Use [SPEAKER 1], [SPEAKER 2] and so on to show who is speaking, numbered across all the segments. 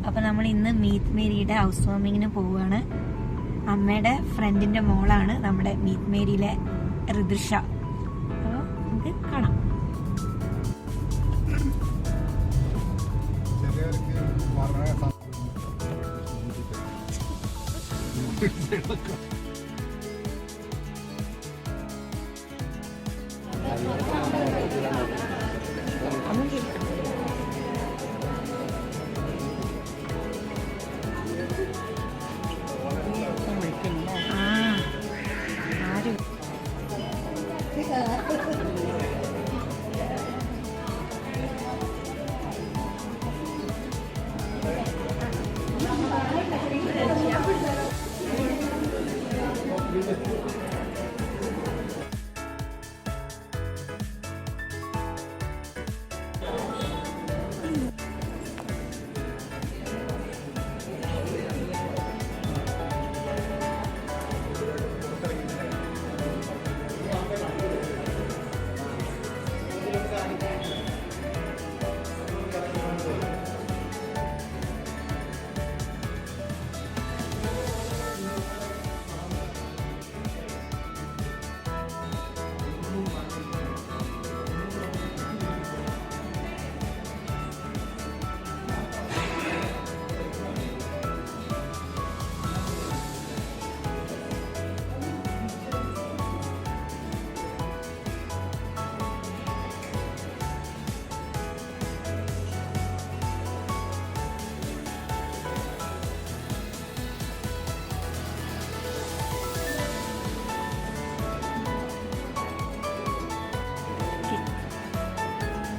[SPEAKER 1] അപ്പോൾ നമ്മൾ ഇന്ന് മീറ്റ് മേരിയുടെ ഹൗസ് വാമിങ്ങിന് പോവുകയാണ്. അമ്മയുടെ ഫ്രണ്ടിന്റെ മോളാണ് നമ്മുടെ മീറ്റ് മേരിയിലെ ഋതുഷ. അപ്പോൾ നമുക്ക് കാണാം.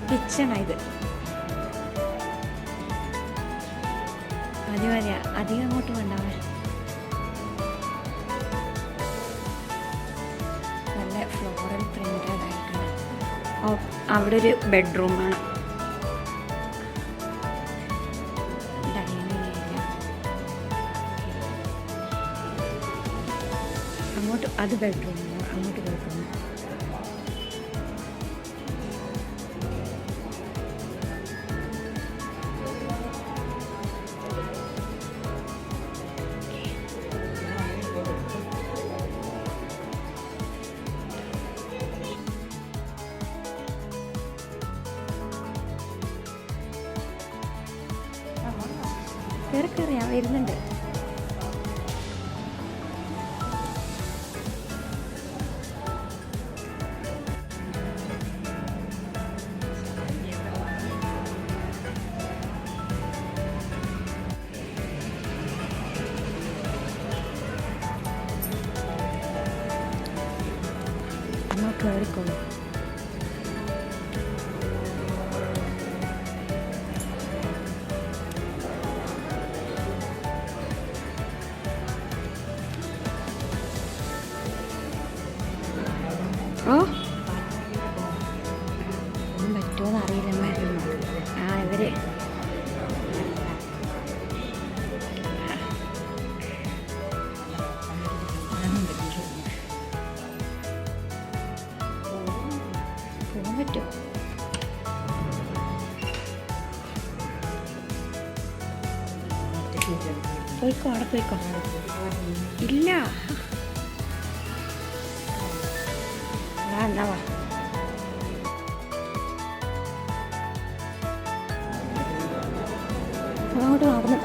[SPEAKER 1] കിച്ചണായത് അധികം അങ്ങോട്ട് വേണ്ടാവേ. നല്ല ഫ്ലോറൽ പ്രിന്റഡ് ആയിട്ടാണ്. അവിടെ ഒരു ബെഡ്റൂമാണ്. ഡൈനിങ് ഏരിയ അങ്ങോട്ട്, അത് ബെഡ്റൂം, അങ്ങോട്ട് ബെഡ്റൂം. കേറിക്കറിയാം, വരുന്നുണ്ട്. അമ്മ കേറിക്കോളൂ. ഓ, ഒന്നും പറ്റുമോന്ന് അറിയില്ല. ഇവര് പോകാൻ പറ്റുമോ? പോയിക്കോ, അവിടെ പോയിക്കോ. ഇല്ല, എന്നാ വാ.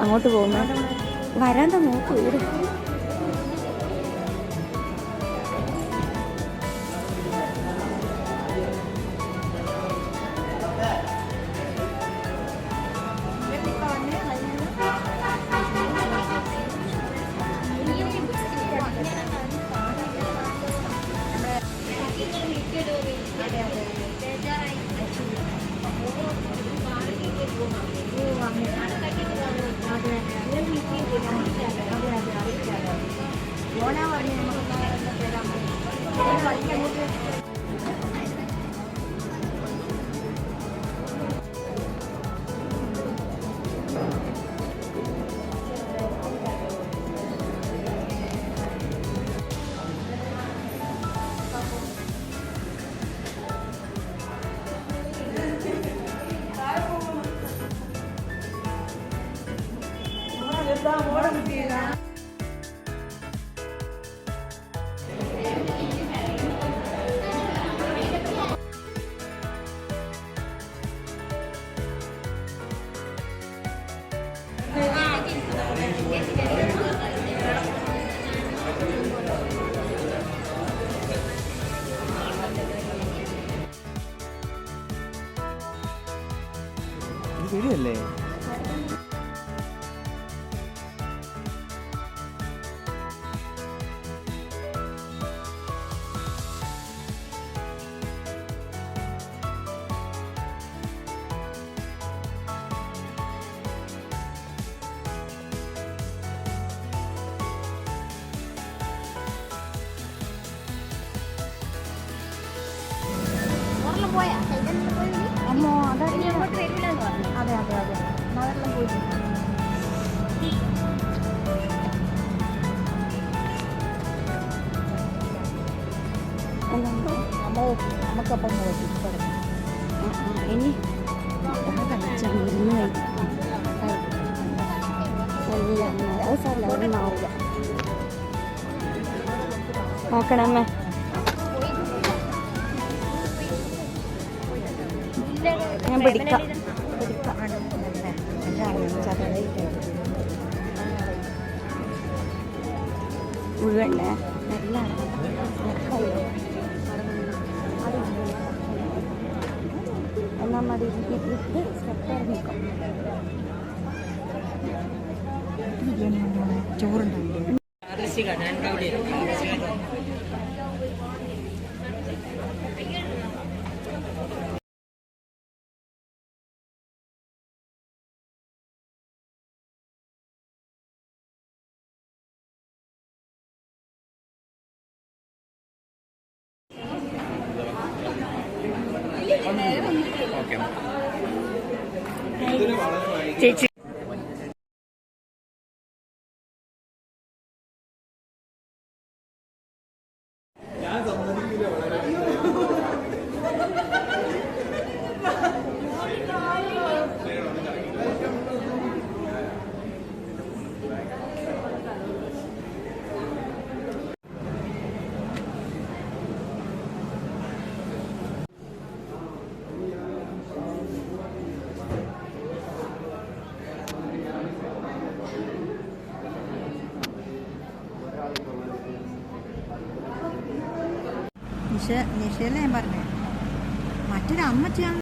[SPEAKER 1] അങ്ങോട്ട് പോകുന്ന വരാന്താ നോക്കൂ. ഇവിടെ
[SPEAKER 2] ശരിയല്ലേ?
[SPEAKER 1] അമ്മോ അതെ അതെ അതെ അതെ നാളെല്ലാം പോയി നമുക്കപ്പം ഇനി നോക്കണമ്മേ ഞാൻ പിടിക്കാം മുഴുവണ്ണേ നല്ല എന്നാൽ മതി സ്റ്റെപ്പ് ഇറങ്ങിക്കോ ചോറുണ്ടാവില്ലേ ചേച്ചി നിഷയല്ലേ ഞാൻ പറഞ്ഞേ മറ്റൊരു അമ്മച്ചിയാണ്